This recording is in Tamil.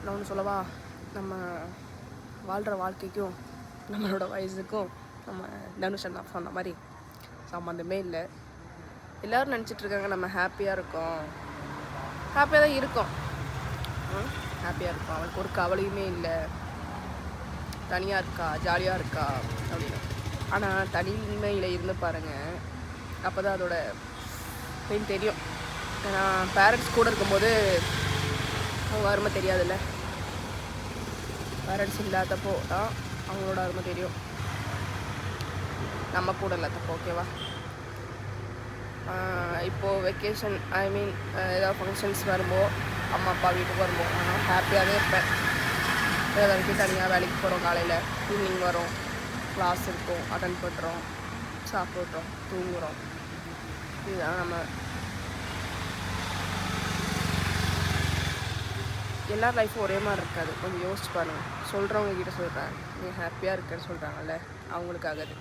நான் ஒன்று சொல்லவா, நம்ம வாழ்கிற வாழ்க்கைக்கும் நம்மளோட வயசுக்கும் நம்ம தனுஷ் அண்ணா சொன்ன மாதிரி சம்மந்தமே இல்லை. எல்லோரும் நினச்சிட்ருக்காங்க நம்ம ஹாப்பியாக இருக்கோம். ஹாப்பியாக தான் இருக்கோம், ஹாப்பியாக இருக்கும். அவளுக்கு ஒரு கவலையுமே இல்லை, தனியாக இருக்கா, ஜாலியாக இருக்கா அப்படின்னு. ஆனால் தனிமையில் இருந்து பாருங்கள், அப்போ தான் அதோட பெயின் தெரியும். ஏன்னா பேரண்ட்ஸ் கூட இருக்கும்போது அவங்க அருமை தெரியாதுல்ல. பேரண்ட்ஸ் இல்லாதப்போ தான் அவங்களோட அருமை தெரியும், நம்ம கூட இல்லாதப்போ. ஓகேவா? இப்போது வெக்கேஷன் ஏதாவது ஃபங்க்ஷன்ஸ் வரும்போது அம்மா அப்பா வீட்டுக்கு வரும்போது நான் ஹாப்பியாகவே இருப்பேன். வேறு வரைக்கும் தனியாக வேலைக்கு போகிறோம், காலையில் ஈவினிங் வரோம், கிளாஸ் இருக்கும், அட்டன் பண்ணுறோம், சாப்பிட்றோம், தூங்குகிறோம். இதுதான் நம்ம. எல்லார் லைஃப்பும் ஒரே மாதிரி இருக்காது, கொஞ்சம் யோசிச்சு பாருங்கள். சொல்கிறவங்க கிட்ட சொல்கிறேன், நீ ஹாப்பியாக இருக்கேன்னு சொல்கிறாங்கல்ல, அவங்களுக்காக அது.